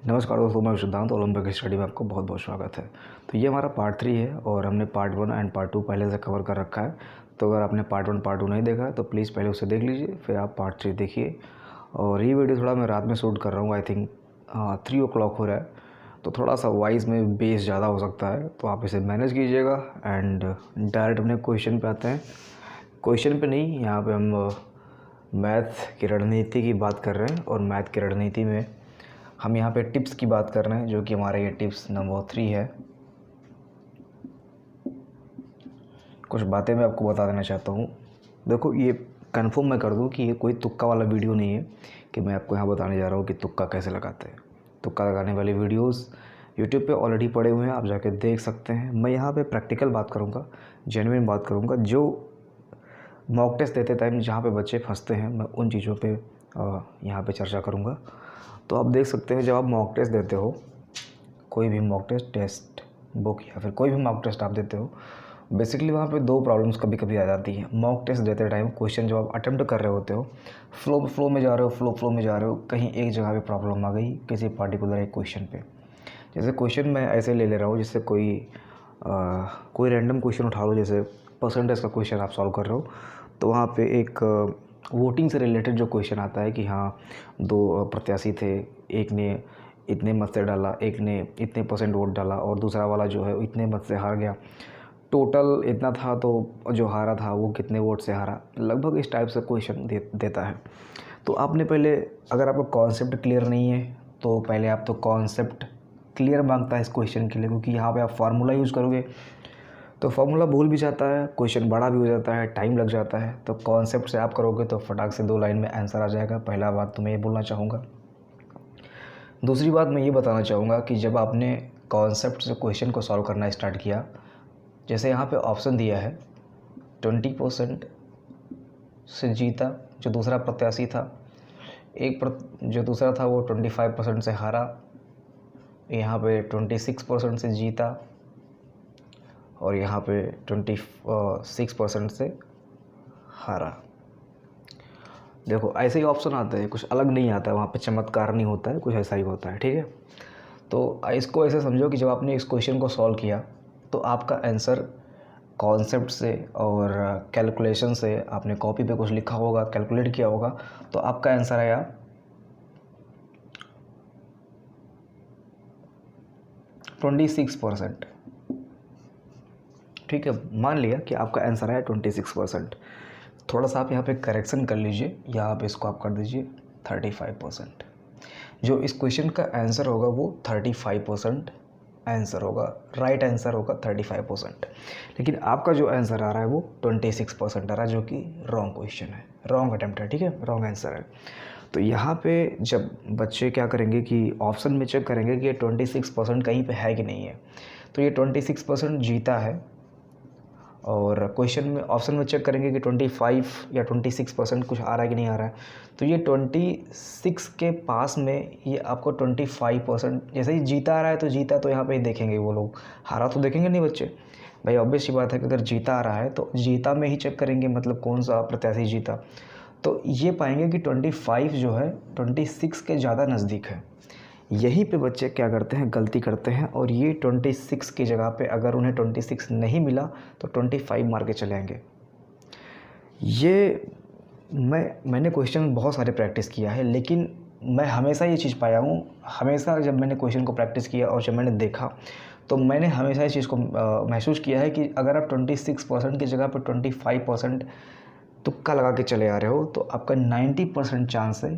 नमस्कार दोस्तों, मैं सिद्धांत ओलंपिक स्टडी में आपको बहुत बहुत स्वागत है। तो ये हमारा पार्ट 3 है और हमने पार्ट 1 एंड पार्ट 2 पहले से कवर कर रखा है। तो अगर आपने पार्ट 1 पार्ट 2 नहीं देखा है तो प्लीज़ पहले उसे देख लीजिए, फिर आप पार्ट 3 देखिए। और ये वीडियो थोड़ा मैं रात में शूट कर रहा हूँ, आई थिंक 3 o'clock हो रहा है, तो थोड़ा सा वॉइस में बेस ज़्यादा हो सकता है, तो आप इसे मैनेज कीजिएगा। एंड डायरेक्ट अपने क्वेश्चन पे आते हैं। क्वेश्चन पे नहीं, यहाँ पे हम मैथ की रणनीति की बात कर रहे हैं और मैथ की रणनीति में हम यहाँ पे टिप्स की बात कर रहे हैं, जो कि हमारा ये टिप्स नंबर 3 है। कुछ बातें मैं आपको बता देना चाहता हूँ। देखो, ये कंफर्म मैं कर दूँ कि ये कोई तुक्का वाला वीडियो नहीं है कि मैं आपको यहाँ बताने जा रहा हूँ कि तुक्का कैसे लगाते हैं। तुक्का लगाने वाले वीडियोस यूट्यूब पे ऑलरेडी पड़े हुए हैं, आप जाके देख सकते हैं। मैं यहाँ पे प्रैक्टिकल बात करूँगा, जेन्युइन बात करूँगा। जो मॉक टेस्ट देते टाइम जहाँ पे बच्चे फंसते हैं, मैं उन चीज़ों पे यहाँ पे चर्चा करूँगा। तो आप देख सकते हैं, जब आप मॉक टेस्ट देते हो, कोई भी मॉक टेस्ट बुक या फिर कोई भी मॉक टेस्ट आप देते हो, बेसिकली वहाँ पे दो प्रॉब्लम्स कभी कभी आ जाती हैं। मॉक टेस्ट देते टाइम क्वेश्चन जब आप अटेम्प्ट कर रहे होते हो, फ्लो में जा रहे हो, फ्लो में जा रहे हो, कहीं एक जगह पे प्रॉब्लम आ गई किसी पार्टिकुलर एक क्वेश्चन पे। जैसे क्वेश्चन मैं ऐसे ले रहा हूँ, जैसे कोई रैंडम क्वेश्चन उठा लो, जैसे परसेंटेज का क्वेश्चन आप सॉल्व कर रहे हो, तो वहाँ पे एक वोटिंग से रिलेटेड जो क्वेश्चन आता है कि हाँ, दो प्रत्याशी थे, एक ने इतने मत से डाला, एक ने इतने % वोट डाला और दूसरा वाला जो है इतने मत से हार गया, टोटल इतना था, तो जो हारा था वो कितने वोट से हारा, लगभग इस टाइप से क्वेश्चन देता है। तो आपने पहले, अगर आपका कॉन्सेप्ट क्लियर नहीं है तो पहले आप तो कॉन्सेप्ट क्लियर मांगता है इस क्वेश्चन के लिए, क्योंकि यहाँ पे आप फार्मूला यूज़ करोगे तो फार्मूला भूल भी जाता है, क्वेश्चन बड़ा भी हो जाता है, टाइम लग जाता है। तो कॉन्सेप्ट से आप करोगे तो फटाक से 2 लाइन में आंसर आ जाएगा। पहला बात तो मैं ये बोलना चाहूँगा। दूसरी बात मैं ये बताना चाहूँगा कि जब आपने कॉन्सेप्ट से क्वेश्चन को सॉल्व करना स्टार्ट किया, जैसे यहाँ पे ऑप्शन दिया है 20% से जीता जो दूसरा प्रत्याशी था, जो दूसरा था वो 25% से हारा, यहाँ पे 26% से जीता और यहाँ पे 26% से हारा। देखो, ऐसे ही ऑप्शन आते हैं, कुछ अलग नहीं आता है, वहाँ पे चमत्कार नहीं होता है, कुछ ऐसा ही होता है, ठीक है। तो इसको ऐसे समझो कि जब आपने इस क्वेश्चन को सॉल्व किया तो आपका आंसर कॉन्सेप्ट से और कैलकुलेशन से, आपने कॉपी पे कुछ लिखा होगा, कैलकुलेट किया होगा, तो आपका आंसर आया 26%। ठीक है, मान लिया कि आपका आंसर आया 26%। थोड़ा सा आप यहाँ पे करेक्शन कर लीजिए, या आप इसको आप कर दीजिए 35%। जो इस क्वेश्चन का आंसर होगा वो 35% आंसर होगा, राइट आंसर होगा 35%। लेकिन आपका जो आंसर आ रहा है वो 26% आ रहा है, जो कि रॉन्ग क्वेश्चन है, रॉन्ग अटैम्प्ट है, ठीक है, रॉन्ग आंसर है। तो यहाँ पे जब बच्चे क्या करेंगे कि ऑप्शन में चेक करेंगे कि ये 26% कहीं पे है कि नहीं है, तो ये 26% जीता है। और क्वेश्चन में ऑप्शन में चेक करेंगे कि 25 या 26% कुछ आ रहा है कि नहीं आ रहा है, तो ये 26 के पास में ये आपको 25%, जैसे ही जीता आ रहा है तो जीता तो यहाँ पे ही देखेंगे वो लोग, हारा तो देखेंगे नहीं बच्चे भाई। ऑब्वियस सी बात है कि अगर जीता आ रहा है तो जीता में ही चेक करेंगे, मतलब कौन सा प्रत्याशी जीता, तो ये पाएंगे कि 25 जो है 26 के ज़्यादा नज़दीक है। यहीं पे बच्चे क्या करते हैं, गलती करते हैं, और ये 26 की जगह पे अगर उन्हें 26 नहीं मिला तो 25 मार के चले आएंगे। ये मैंने क्वेश्चन बहुत सारे प्रैक्टिस किया है, लेकिन मैं हमेशा ये चीज़ पाया हूँ, हमेशा जब मैंने क्वेश्चन को प्रैक्टिस किया और जब मैंने देखा तो मैंने हमेशा इस चीज़ को महसूस किया है कि अगर आप 26% की जगह पर 25% तुक्का लगा के चले आ रहे हो तो आपका 90% चांस है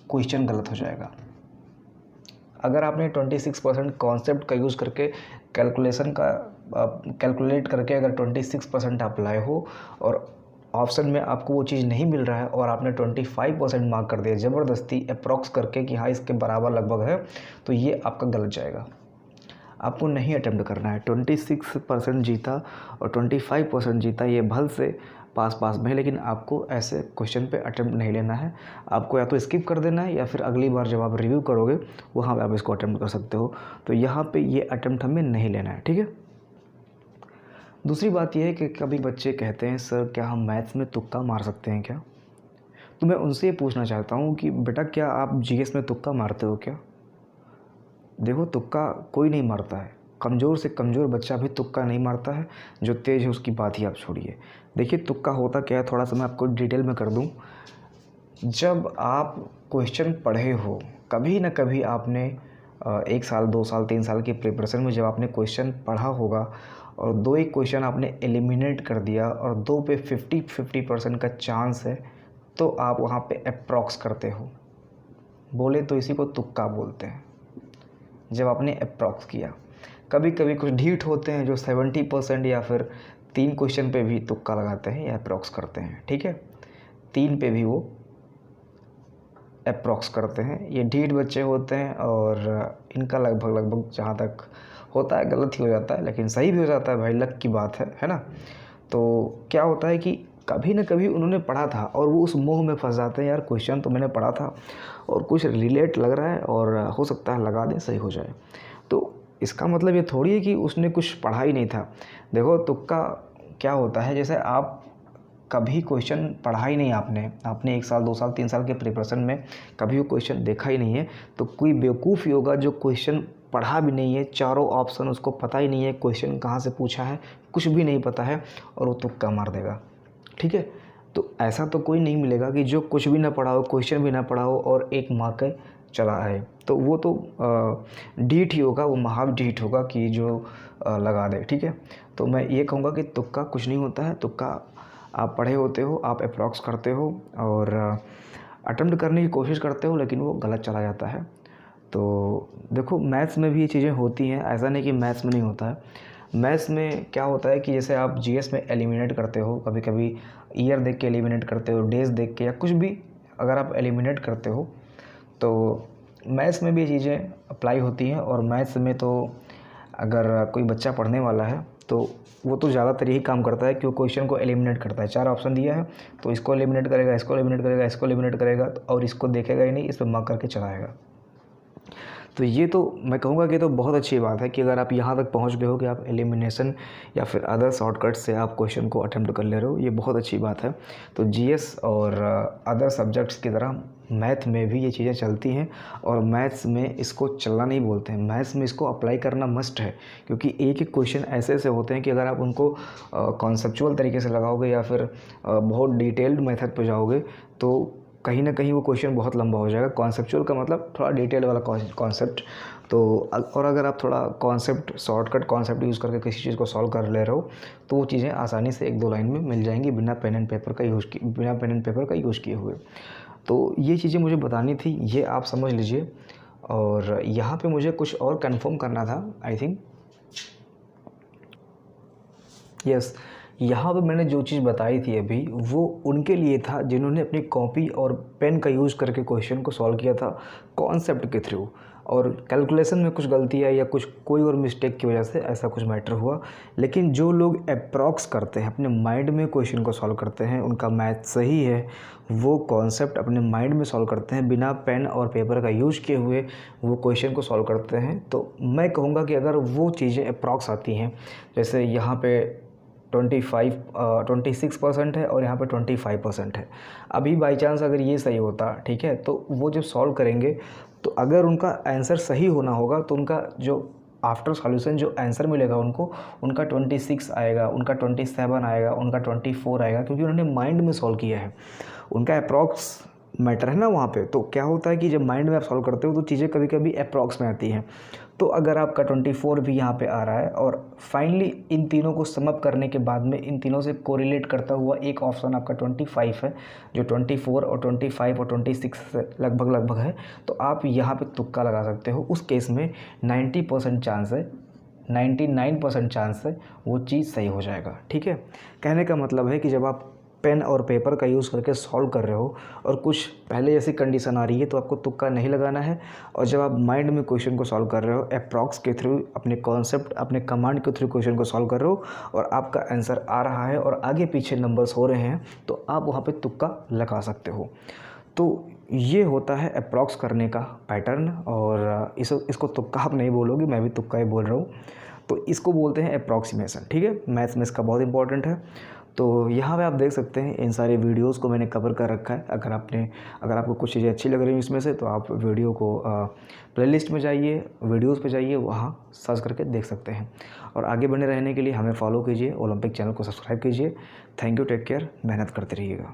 क्वेश्चन गलत हो जाएगा। अगर आपने 26% कॉन्सेप्ट का यूज़ करके कैलकुलेट करके अगर 26% आप लाए हो और ऑप्शन में आपको वो चीज़ नहीं मिल रहा है और आपने 25% मार्क कर दिया ज़बरदस्ती अप्रॉक्स करके कि हाँ इसके बराबर लगभग है, तो ये आपका गलत जाएगा। आपको नहीं अटेम्प्ट करना है। 26% जीता और 25% जीता, ये भल से पास में है, लेकिन आपको ऐसे क्वेश्चन पे अटेम्प्ट नहीं लेना है। आपको या तो स्किप कर देना है या फिर अगली बार जब आप रिव्यू करोगे वहाँ पे आप इसको अटेम्प्ट कर सकते हो। तो यहाँ पे ये अटेम्प्ट हमें नहीं लेना है, ठीक है। दूसरी बात यह है कि कभी बच्चे कहते हैं सर क्या हम मैथ्स में तुक्का मार सकते हैं क्या। तो मैं उनसे ये पूछना चाहता हूँ कि बेटा क्या आप जीएस में तुक्का मारते हो क्या। देखो तुक्का कोई नहीं मारता है, कमज़ोर से कमज़ोर बच्चा भी तुक्का नहीं मारता है, जो तेज़ है उसकी बात ही आप छोड़िए। देखिए तुक्का होता क्या है, थोड़ा सा मैं आपको डिटेल में कर दूं। जब आप क्वेश्चन पढ़े हो, कभी ना कभी आपने 1 साल 2 साल 3 साल की प्रिपरेशन में जब आपने क्वेश्चन पढ़ा होगा और 2 एक क्वेश्चन आपने एलिमिनेट कर दिया और 2 पे 50% का चांस है, तो आप वहाँ पे अप्रॉक्स करते हो। बोले तो इसी को तुक्का बोलते हैं, जब आपने अप्रॉक्स किया। कभी कभी कुछ ढीठ होते हैं जो 70% या फिर 3 क्वेश्चन पे भी तुक्का लगाते हैं या अप्रॉक्स करते हैं, ठीक है। 3 पे भी वो अप्रॉक्स करते हैं। ये ढीठ बच्चे होते हैं और इनका लगभग जहाँ तक होता है गलत ही हो जाता है, लेकिन सही भी हो जाता है भाई, लक की बात है ना। तो क्या होता है कि कभी ना कभी उन्होंने पढ़ा था और वो उस मोह में फंस जाते हैं, यार क्वेश्चन तो मैंने पढ़ा था और कुछ रिलेट लग रहा है और हो सकता है लगा दें सही हो जाए। तो इसका मतलब ये थोड़ी है कि उसने कुछ पढ़ा ही नहीं था। देखो तुक्का क्या होता है, जैसे आप कभी क्वेश्चन पढ़ा ही नहीं, आपने 1 साल 2 साल 3 साल के प्रिपरेशन में कभी वो क्वेश्चन देखा ही नहीं है, तो कोई बेवकूफ़ ही होगा जो क्वेश्चन पढ़ा भी नहीं है, चारों ऑप्शन उसको पता ही नहीं है, क्वेश्चन कहाँ से पूछा है कुछ भी नहीं पता है, और वो तुक्का मार देगा, ठीक है। तो ऐसा तो कोई नहीं मिलेगा कि जो कुछ भी ना पढ़ा हो, क्वेश्चन भी ना पढ़ा हो और एक मार के चला आए, तो वो तो ढीठ ही होगा, वो महाढीठ होगा कि जो लगा दे, ठीक है। तो मैं ये कहूँगा कि तुक्का कुछ नहीं होता है। तुक्का आप पढ़े होते हो, आप अप्रॉक्स करते हो और अटेम्प्ट करने की कोशिश करते हो, लेकिन वो गलत चला जाता है। तो देखो मैथ्स में भी ये चीज़ें होती हैं, ऐसा नहीं कि मैथ्स में नहीं होता है। मैथ्स में क्या होता है कि जैसे आप जीएस में एलिमिनेट करते हो, कभी कभी ईयर देख के एलिमिनेट करते हो, डेज देख के, या कुछ भी अगर आप एलिमिनेट करते हो, तो मैथ्स में भी ये चीज़ें अप्लाई होती हैं। और मैथ्स में तो अगर कोई बच्चा पढ़ने वाला है तो वो तो ज़्यादातर यही काम करता है कि वो क्वेश्चन को एलिमिनेट करता है। 4 ऑप्शन दिया है तो इसको एलिमिनेट करेगा, इसको एलिमिनेट करेगा, इसको एलिमिनेट करेगा, और इसको देखेगा ही नहीं, इस पर मार्क करके चलाएगा। तो ये तो मैं कहूँगा कि तो बहुत अच्छी बात है कि अगर आप यहाँ तक पहुँच गए हो कि आप एलिमिनेशन या फिर अदर शॉर्टकट से आप क्वेश्चन को अटेम्प्ट कर ले रहे हो, ये बहुत अच्छी बात है। तो जीएस और अदर सब्जेक्ट्स की तरह मैथ में भी ये चीज़ें चलती हैं, और मैथ्स में इसको चलना नहीं बोलते हैं, मैथ्स में इसको अप्लाई करना मस्ट है। क्योंकि एक एक क्वेश्चन ऐसे ऐसे होते हैं कि अगर आप उनको कॉन्सेप्चुअल तरीके से लगाओगे या फिर बहुत डिटेल्ड मेथड पे जाओगे, तो कहीं ना कहीं वो क्वेश्चन बहुत लंबा हो जाएगा। कॉन्सेप्चुअल का मतलब थोड़ा डिटेल वाला कॉन्सेप्ट। तो और अगर आप थोड़ा कॉन्सेप्ट, शॉर्टकट कॉन्सेप्ट यूज़ करके किसी चीज़ को सॉल्व कर ले रहे हो, तो वो चीज़ें आसानी से 1-2 लाइन में मिल जाएंगी बिना पेन एंड पेपर का यूज़ किए हुए। तो ये चीज़ें मुझे बतानी थी, ये आप समझ लीजिए। और यहाँ पे मुझे कुछ और कंफर्म करना था, आई थिंक यस, यहाँ पे मैंने जो चीज़ बताई थी अभी, वो उनके लिए था जिन्होंने अपनी कॉपी और पेन का यूज़ करके क्वेश्चन को सॉल्व किया था कॉन्सेप्ट के थ्रू, और कैलकुलेशन में कुछ गलती आई या कोई और मिस्टेक की वजह से ऐसा कुछ मैटर हुआ। लेकिन जो लोग अप्रॉक्स करते हैं, अपने माइंड में क्वेश्चन को सॉल्व करते हैं, उनका मैथ सही है, वो कॉन्सेप्ट अपने माइंड में सॉल्व करते हैं, बिना पेन और पेपर का यूज़ किए हुए वो क्वेश्चन को सॉल्व करते हैं। तो मैं कहूँगा कि अगर वो चीज़ें अप्रॉक्स आती हैं, जैसे यहाँ पे 26% है और यहाँ पे 25% है, अभी बाई चांस अगर ये सही होता, ठीक है, तो वो जब सॉल्व करेंगे तो अगर उनका आंसर सही होना होगा तो उनका जो आफ्टर सॉल्यूशन जो आंसर मिलेगा उनको, उनका 26 आएगा, उनका 27 आएगा, उनका 24 आएगा, क्योंकि उन्होंने माइंड में सॉल्व किया है। उनका अप्रॉक्स मैटर है ना वहाँ पे। तो क्या होता है कि जब माइंड में आप सॉल्व करते हो तो चीज़ें कभी कभी अप्रॉक्स में आती हैं। तो अगर आपका 24 भी यहाँ पे आ रहा है और फाइनली इन तीनों को समअप करने के बाद में इन तीनों से कोरिलेट करता हुआ एक ऑप्शन आपका 25 है, जो 24 और 25 और 26 से लगभग है, तो आप यहाँ पे तुक्का लगा सकते हो। उस केस में 90% चांस है, 99% चांस है वो चीज़ सही हो जाएगा, ठीक है। कहने का मतलब है कि जब आप पेन और पेपर का यूज़ करके सॉल्व कर रहे हो और कुछ पहले जैसी कंडीशन आ रही है, तो आपको तुक्का नहीं लगाना है। और जब आप माइंड में क्वेश्चन को सॉल्व कर रहे हो, अप्रॉक्स के थ्रू, अपने कॉन्सेप्ट, अपने कमांड के थ्रू क्वेश्चन को सॉल्व कर रहे हो और आपका आंसर आ रहा है और आगे पीछे नंबर्स हो रहे हैं, तो आप वहाँ पे तुक्का लगा सकते हो। तो ये होता है अप्रॉक्स करने का पैटर्न, और इसको तुक्का आप नहीं बोलोगे, मैं भी तुक्का ही बोल रहा हूँ। तो इसको बोलते हैं अप्रॉक्सीमेशन, ठीक है। मैथ्स में इसका बहुत इंपॉर्टेंट है। तो यहाँ पे आप देख सकते हैं इन सारे वीडियोस को मैंने कवर कर रखा है। अगर आपको कुछ चीज़ें अच्छी लग रही हैं इसमें से, तो आप वीडियो को प्लेलिस्ट में जाइए, वीडियोस पे जाइए, वहाँ सर्च करके देख सकते हैं। और आगे बने रहने के लिए हमें फॉलो कीजिए, ओलंपिक चैनल को सब्सक्राइब कीजिए। थैंक यू, टेक केयर, मेहनत करते रहिएगा।